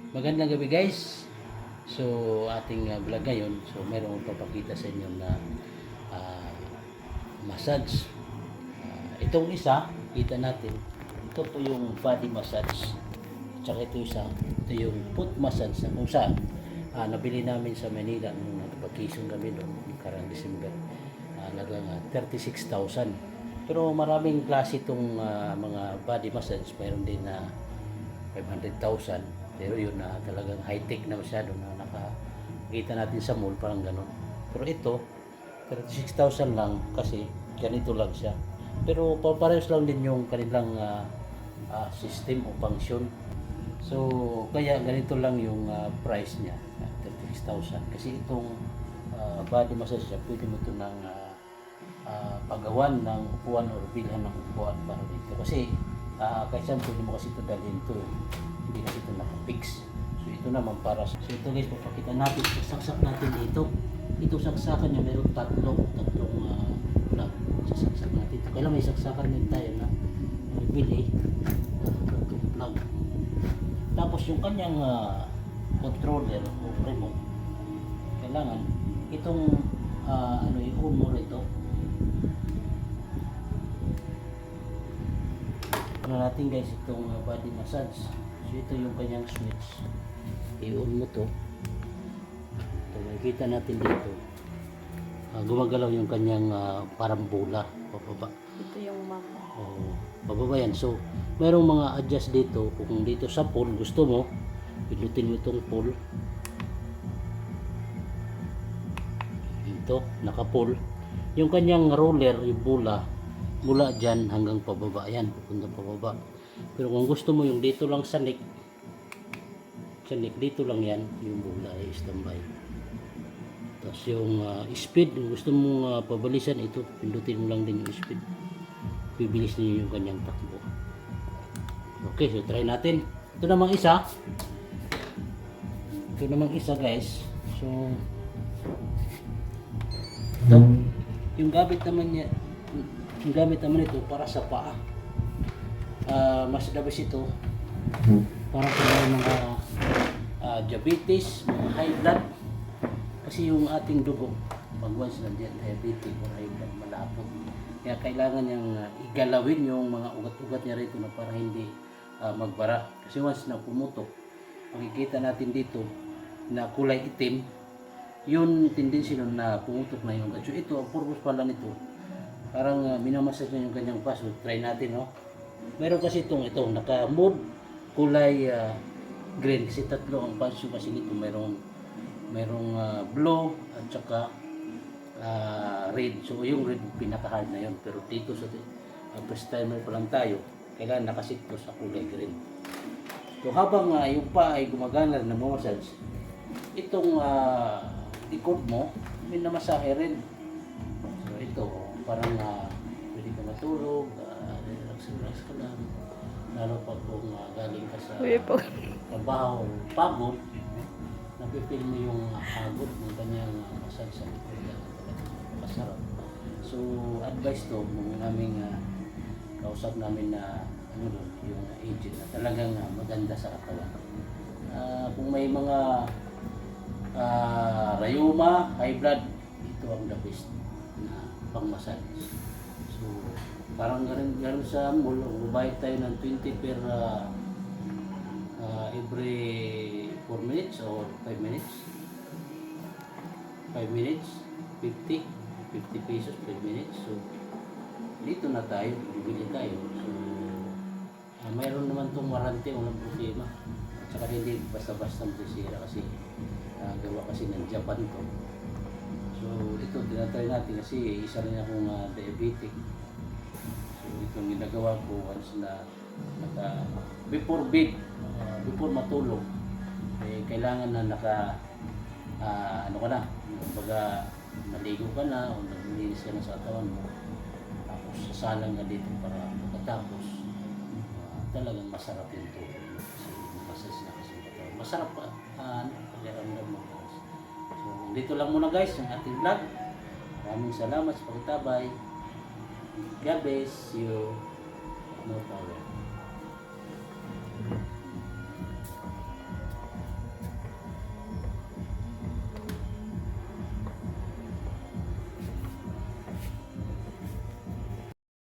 Magandang gabi guys. So ating vlog ngayon. So merong papakita sa inyo na massage. Itong isa, kita natin. Ito po yung body massage. Tsaka ito isa, ito yung foot massage na kung saan nabili namin sa Manila nung nag-vacation kami doon karang December. Halagang 36,000. Pero maraming klase itong mga body massage. Mayroon din na 500,000. Pero yun na talagang high-tech na masyado na nakakita natin sa mall, parang gano'n. Pero ito, 36,000 lang kasi ganito lang siya. Pero parehas lang din yung kanilang system o function. So, kaya ganito lang yung price niya, 36,000. Kasi itong body massage siya, pwede mo ito ng paggawan ng upuan o bilhan ng upuan para dito. Kasi kaysa pwede mo kasi ito dalhin ito. Hindi na ito nakapix. So ito naman para so ito guys, papakita natin, saksak natin dito. Ito saksakan niya, mayroong tatlong plug. Sasaksak natin ito. Kailan may saksakan din tayo na bili tatlong plug. Tapos yung kanyang controller o remote, kailangan itong i-on mo rito. Ano natin guys, itong body massage. So ito yung kanyang switch. I-on mo to. So makikita natin dito. Gumagalaw yung kanyang parang bola. Pababa. Ito yung mapa. Pababa yan. So mayroong mga adjust dito. Kung dito sa pull gusto mo, pinutin mo itong pull. Ito, naka-pull. Yung kanyang roller, yung bola, mula dyan hanggang pababa. Yan, pupunta pababa. Pero kung gusto mo yung dito lang sa neck, dito lang yan, yung bola ay standby. Tapos yung speed, kung gusto mong pabalisan ito, pindutin mo lang din yung speed. Bibilis niyo yung kanyang takbo. Okay, so try natin. Ito namang isa. Guys. So, ito. Yung gamit naman ito para sa paa. Mas labas ito para sa mga diabetes, mga high blood. Kasi yung ating dugo, pag once na diabetic or high blood, malapot. Kaya kailangan niyang igalawin yung mga ugat-ugat niya rito na para hindi magbara. Kasi once na pumutok, makikita natin dito na kulay itim, yun tendency nun na pumutok na yung ugat. So ito, ang purpose pala nito, parang minamassage na yung kanyang paso. Try natin, no? Meron kasi ito, naka-move, kulay green. Kasi tatlo ang paso kasi nito. Merong blue at saka red. So yung red, pinaka-hard na yun. Pero dito sa first timer pa lang tayo, kailangan nakasit ko sa kulay green. So habang yung pa ay gumagana na massage, itong likod mo, may namasahe rin. So ito, parang pwede ka matulog, relax ka lang. Lalo pag kung galing ka sa trabaho, pagod, napipil mo yung pagod ng kanyang massage sa likod. Masarap. So advice to, kung naming kausap namin na yung agent na talagang maganda sa katawan. Kung may mga rayuma, high blood, ito ang the best na pang-massage. So, parang gano'n sa mall, bubayad tayo ng 20 per every 4 minutes or 5 minutes. 5 minutes, 50 pesos per minute. So, dito na tayo, bibili tayo. So, mayroon naman itong warranty, walang problema. At saka hindi basta-basta masisira kasi gawa kasi ng Japan to. So ito tinatry natin kasi isa rin akong diabetic. So itong ginagawa ko once na before matulog, kailangan na kumbaga naligo ka na o naglinis ka na sa katawan mo, tapos sasalang ka dito para pagkatapos talagang masarap yung tulog mo kasi massage na kasi katawan. Masarap pa pakiramdam mo. So dito lang muna guys yung ating vlog. Maraming salamat sa pagtabay. God bless you. No problem.